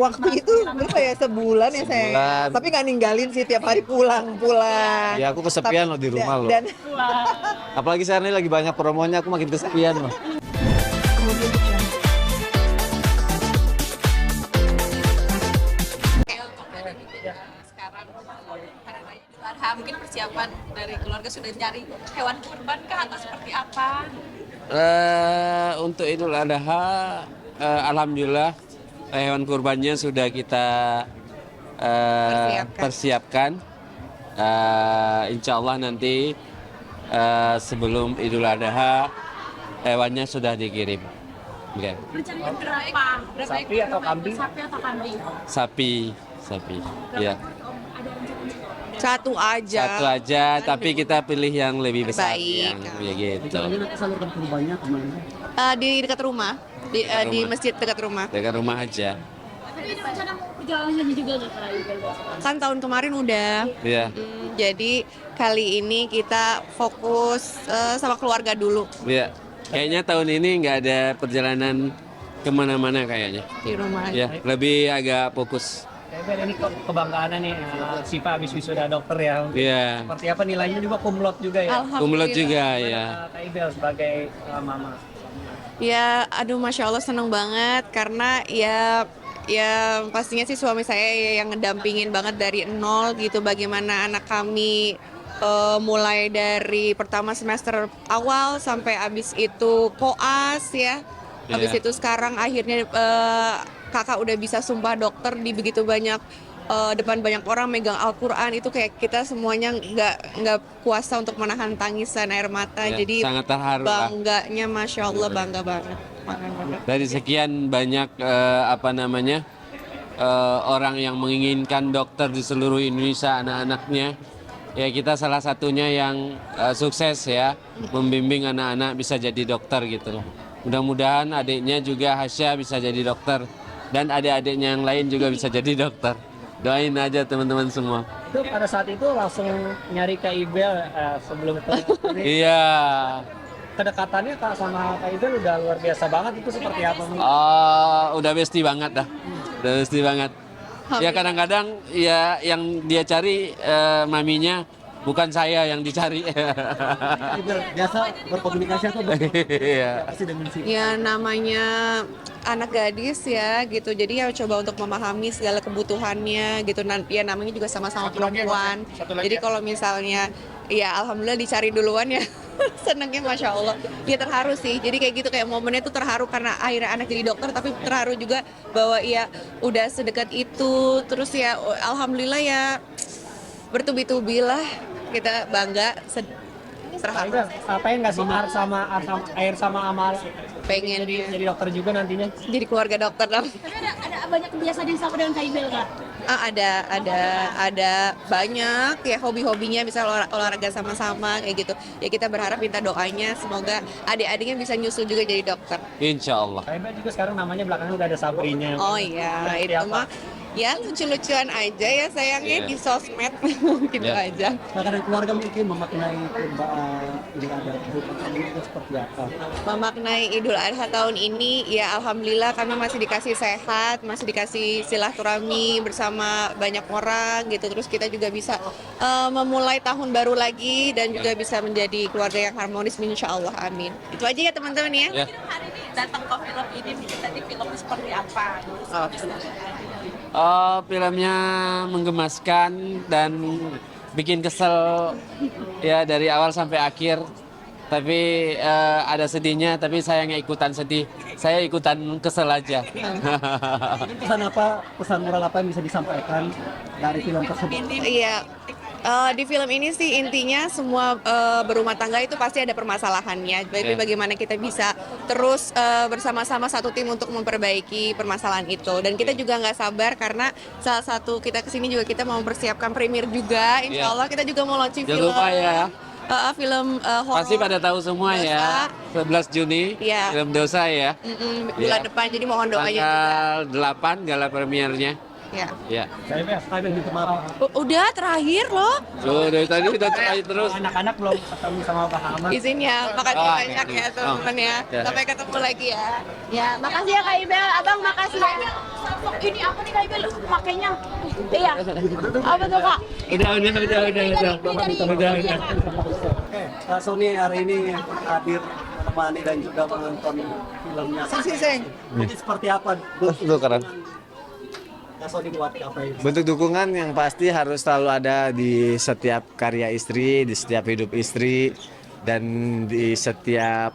Waktu itu berapa ya, sebulan ya saya. Sebulan. Tapi nggak ninggalin sih, tiap hari pulang. Ya aku kesepian loh di rumah loh. Dan Apalagi sekarang ini lagi banyak promonya, aku makin kesepian loh. Oke, untuk dari sekarang hari raya Idul Adha, mungkin persiapan dari keluarga sudah nyari hewan kurban kah atau seperti apa? Untuk Idul Adha, alhamdulillah hewan kurbannya sudah kita persiapkan. Insya Allah nanti sebelum Idul Adha hewannya sudah dikirim. Oke. Rencananya berapa? Sapi atau kambing? Sapi atau kambing? Sapi, ya. Ada rencana satu aja. Satu aja, tapi kita pilih yang lebih besar, Baik. yang ya gitu. Nanti salurkan kurbannya kemana? Di dekat rumah, di masjid dekat rumah. Dekat rumah aja. Tapi ini rencana mau perjalanan haji juga nggak Kak Iqbal? Kan tahun kemarin udah. Ya, Jadi kali ini kita fokus sama keluarga dulu ya. Kayaknya tahun ini nggak ada perjalanan kemana-mana kayaknya. di rumah. Ya, lebih agak fokus. Ini kebanggaan nih, Siva habis wisuda dokter ya. Iya. Seperti apa nilainya juga kumlot juga ya? Kumlot juga ya. Kak Ibel sebagai mama. Ya, aduh, masya Allah seneng banget karena ya pastinya sih suami saya yang ngedampingin banget dari nol gitu, bagaimana anak kami mulai dari pertama semester awal sampai abis itu koas ya, abis Iya. itu sekarang akhirnya kakak udah bisa sumpah dokter di begitu banyak depan banyak orang megang Al-Quran, itu kayak kita semuanya nggak kuasa untuk menahan tangisan air mata. Ya, Jadi sangat terharu lah. bangganya, masya Allah, bangga banget. Dari sekian banyak orang yang menginginkan dokter di seluruh Indonesia, anak-anaknya, ya kita salah satunya yang sukses ya, membimbing anak-anak bisa jadi dokter gitu. Mudah-mudahan adiknya juga Hasya bisa jadi dokter, dan adik-adiknya yang lain juga bisa jadi dokter. Doain aja teman-teman semua. Itu pada saat itu langsung nyari Kak Ibel sebelum itu. Iya. Kedekatannya Kak sama Kak Ibel udah luar biasa banget, itu seperti apa? Udah besti banget dah. Udah besti banget. Ya kadang-kadang ya yang dia cari maminya, bukan saya yang dicari. Ibel biasa berkomunikasi atau Iya. berkomunikasi dengan si Ya namanya anak gadis ya gitu, jadi ya coba untuk memahami segala kebutuhannya gitu. Ya namanya juga sama-sama perempuan, jadi kalau misalnya ya alhamdulillah dicari duluan ya senengnya masya Allah, dia terharu sih. Jadi kayak gitu, kayak momennya tuh terharu karena akhirnya anak jadi dokter, tapi terharu juga bahwa ya udah sedekat itu. Terus ya alhamdulillah ya bertubi-tubi lah, kita bangga, terharu. Ngapain nggak sih air sama amal Pengen jadi dokter juga nantinya? jadi keluarga dokter lah. Tapi ada banyak kebiasaan yang sama dengan Kak Iqbal Kak? Ada banyak ya hobi-hobinya, bisa olahraga sama-sama kayak gitu. Ya kita berharap, minta doanya semoga adik-adiknya bisa nyusul juga jadi dokter. Insya Allah. Kak Ibel juga sekarang namanya belakangnya udah ada Sabrinya. Oh iya, Seperti itu apa? mah ya lucu-lucuan aja ya sayangnya Iya. di sosmed gitu Iya. aja. Nah, kadang keluarga mungkin memaknai Idul Adha itu seperti apa? Memaknai Idul Adha tahun ini ya alhamdulillah kami masih dikasih sehat, masih dikasih silaturahmi bersama banyak orang gitu. Terus kita juga bisa memulai tahun baru lagi dan juga bisa menjadi keluarga yang harmonis, insya Allah, amin. Itu aja ya teman-teman ya. Ya. Mungkin hari ini datang ke film ini, tadi filmnya seperti apa? Filmnya menggemaskan dan bikin kesel ya dari awal sampai akhir. Tapi ada sedihnya, tapi saya nggak ikutan sedih. Saya ikutan kesel aja. Pesan moral apa yang bisa disampaikan dari film tersebut? Iya, di film ini sih intinya semua berumah tangga itu pasti ada permasalahannya. Tapi bagaimana kita bisa terus bersama-sama satu tim untuk memperbaiki permasalahan itu. Dan kita juga nggak sabar karena salah satu kita kesini juga kita mau mempersiapkan premier juga. Insya Allah kita juga mau launching Jangan film. lupa ya. Film horor. Pasti pada tahu semua ya. 11 Juni Iya. film Dosa ya. Bulan Iya. depan, jadi mohon doanya juga. Tanggal 8 gala premiernya. Ya. Ya. Saya minta maaf. Udah terakhir loh. Dari tadi udah terakhir terus. Anak-anak belum ketemu sama Pak Ahmad. Izin ya, makasih Oh, banyak iya. ya teman-teman ya. Ya. Sampai ketemu lagi ya. Ya, makasih ya Kak Ibel. Abang makasih ya. Ini apa nih Kak Ibel makainya? Iya. Apa tuh Kak? Udah. Oke, Kak Sony hari ini hadir menemani dan juga menonton filmnya. Ini seperti apa? Tuh keren. Kak Sony buat apa ini? Bentuk dukungan yang pasti harus selalu ada di setiap karya istri, di setiap hidup istri, dan di setiap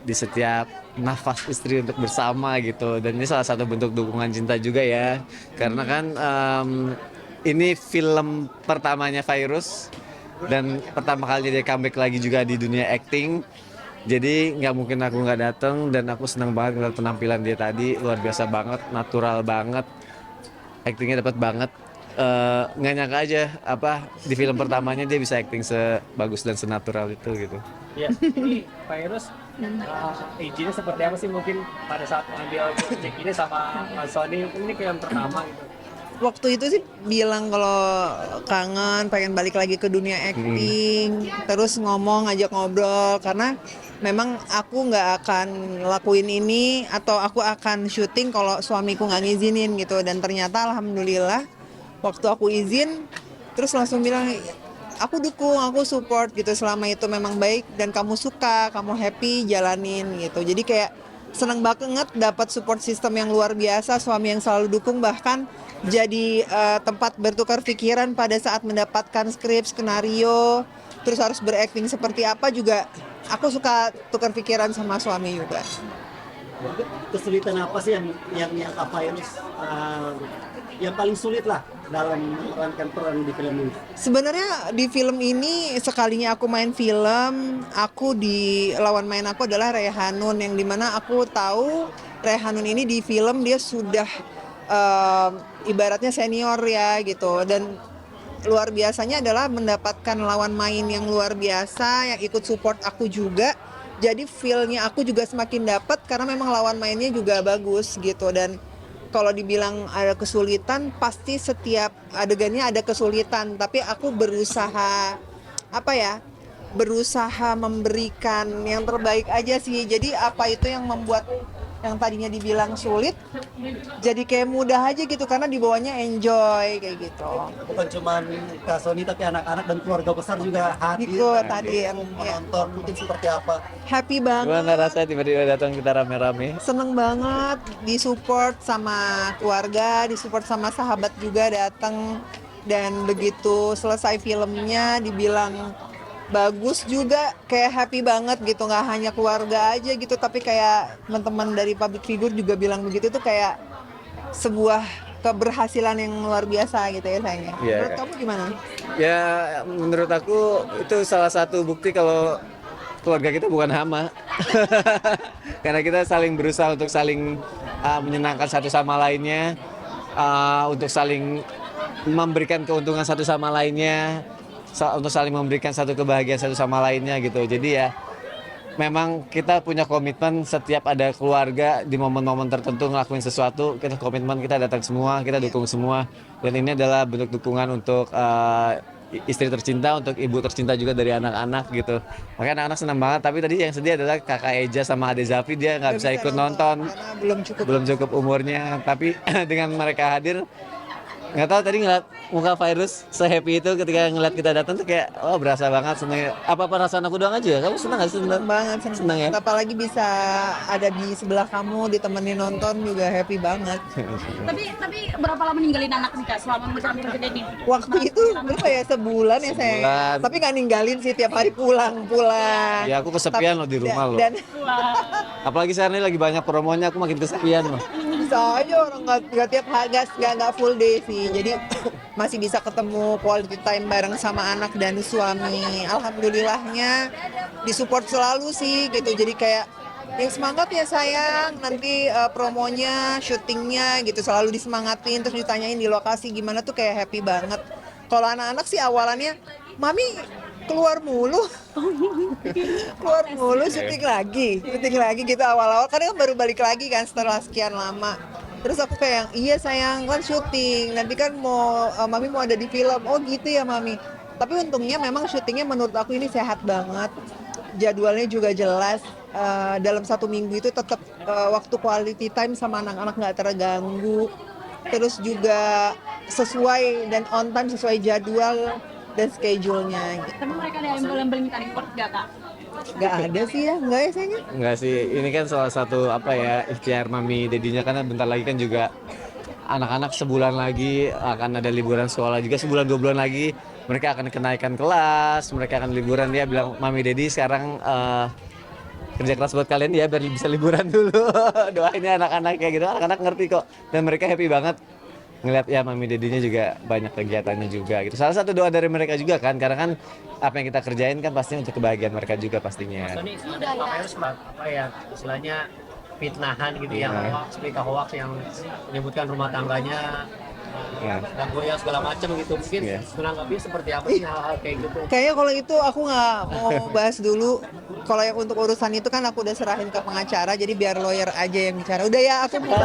di setiap nafas istri untuk bersama gitu. Dan ini salah satu bentuk dukungan cinta juga ya, karena kan ini film pertamanya Virus dan pertama kali dia comeback lagi juga di dunia acting. Jadi nggak mungkin aku nggak datang, dan aku senang banget ngeliat penampilan dia tadi, luar biasa banget, natural banget. Actingnya dapat banget, nggak nyangka aja di film pertamanya dia bisa acting sebagus dan senatural itu gitu. Ya, ini Virus izinnya seperti apa sih mungkin pada saat ambil project ini sama Kak Sony, ini film pertama gitu. Waktu itu sih bilang kalau kangen, pengen balik lagi ke dunia acting, terus ngajak ngobrol, karena memang aku nggak akan lakuin ini atau aku akan syuting kalau suamiku nggak ngizinin gitu. Dan ternyata alhamdulillah waktu aku izin, terus langsung bilang aku dukung, aku support gitu, selama itu memang baik dan kamu suka, kamu happy, jalanin gitu. Jadi kayak seneng banget dapat support system yang luar biasa, suami yang selalu dukung, bahkan jadi tempat bertukar pikiran pada saat mendapatkan skrip, skenario, terus harus berakting seperti apa juga. Aku suka tukar pikiran sama suami juga. Kesulitan apa sih yang Kak Virus yang paling sulit lah dalam memerankan peran di film ini? Sebenarnya di film ini sekalinya aku main film, lawan main aku adalah Rehanun, yang dimana aku tahu Rehanun ini di film dia sudah ibaratnya senior ya gitu, dan luar biasanya adalah mendapatkan lawan main yang luar biasa yang ikut support aku juga. Jadi feel-nya aku juga semakin dapat karena memang lawan mainnya juga bagus gitu. Dan kalau dibilang ada kesulitan, pasti setiap adegannya ada kesulitan, tapi aku berusaha memberikan yang terbaik aja sih. Jadi apa itu yang membuat yang tadinya dibilang sulit jadi kayak mudah aja gitu, karena dibawanya enjoy kayak gitu. Bukan cuma Kak Sony tapi anak-anak dan keluarga besar juga hadir Ikut tadi menonton, mungkin seperti apa? happy banget. Gimana rasanya tiba-tiba datang kita rame-rame? Seneng banget disupport sama keluarga, disupport sama sahabat juga datang, dan begitu selesai filmnya dibilang bagus juga, kayak happy banget gitu. Nggak hanya keluarga aja gitu, tapi kayak teman-teman dari public figure juga bilang begitu, tuh kayak sebuah keberhasilan yang luar biasa gitu ya sayangnya. Iya. Menurut kamu gimana? Ya menurut aku itu salah satu bukti kalau keluarga kita bukan hama. Karena kita saling berusaha untuk saling menyenangkan satu sama lainnya, untuk saling memberikan keuntungan satu sama lainnya, untuk saling memberikan satu kebahagiaan satu sama lainnya gitu. Jadi ya memang kita punya komitmen setiap ada keluarga di momen-momen tertentu ngelakuin sesuatu, kita komitmen, kita datang semua, kita dukung semua. Dan ini adalah bentuk dukungan untuk istri tercinta, untuk ibu tercinta juga dari anak-anak gitu. Makanya anak-anak senang banget, tapi tadi yang sedih adalah kakak Eja sama Ade Zafi, dia nggak bisa ikut nonton Karena belum cukup umurnya. Tapi dengan mereka hadir, nggak tahu tadi ngeliat muka Virus se-happy itu ketika ngeliat kita datang tuh kayak berasa banget seneng. Apa perasaan aku doang aja? Kamu seneng nggak sih? seneng banget, Seneng ya? Apalagi bisa ada di sebelah kamu, ditemenin nonton juga happy banget. Tapi berapa lama ninggalin anak nih Kak selama menjelang project ini? Waktu itu berapa ya, sebulan ya sayang? Sebulan. Tapi nggak ninggalin sih, tiap hari pulang. Ya aku kesepian loh di rumah loh. Dan Apalagi sekarang ini lagi banyak promonya, aku makin kesepian loh. bisa aja orang nggak tiap hari, nggak full day sih. Jadi masih bisa ketemu quality time bareng sama anak dan suami. Alhamdulillahnya disupport selalu sih gitu. Jadi kayak yang semangat ya sayang, nanti promonya, syutingnya gitu selalu disemangatin, terus ditanyain di lokasi gimana, tuh kayak happy banget. Kalau anak-anak sih awalannya, mami keluar mulu, syuting lagi gitu awal-awal, karena kan baru balik lagi kan setelah sekian lama. Terus aku kayak, iya sayang kan syuting, nanti kan mami mau ada di film. Oh gitu ya mami. Tapi untungnya memang syutingnya menurut aku ini sehat banget. Jadwalnya juga jelas. Dalam 1 minggu itu tetap waktu quality time sama anak-anak nggak terganggu. Terus juga sesuai dan on time sesuai jadwal dan schedule-nya. Gitu. Tapi mereka ada yang boleh minta report nggak kak? Nggak ada sih ya, nggak ya sayangnya? Enggak sih, ini kan salah satu apa ya ikhtiar mami dedinya, karena bentar lagi kan juga anak-anak sebulan lagi akan ada liburan sekolah juga, sebulan 2 bulan lagi mereka akan kenaikan kelas, mereka akan liburan. Dia bilang mami dedi sekarang kerja keras buat kalian ya biar bisa liburan dulu. Doain ya anak-anak kayak gitu, anak-anak ngerti kok dan mereka happy banget ngeliat ya mami dedinya juga banyak kegiatannya juga gitu. Salah satu doa dari mereka juga kan, karena kan apa yang kita kerjain kan pastinya untuk kebahagiaan mereka juga pastinya. Tony, ada virus apa ya istilahnya fitnahan gitu ya, hoax, berita hoax yang menyebutkan rumah tangganya dan goyang segala macam gitu. Mungkin menanggapi seperti apa sih hal-hal kayak gitu? Kayaknya kalau itu aku nggak mau bahas dulu. Kalau yang untuk urusan itu kan aku udah serahin ke pengacara, jadi biar lawyer aja yang bicara. Udah ya, aku mau.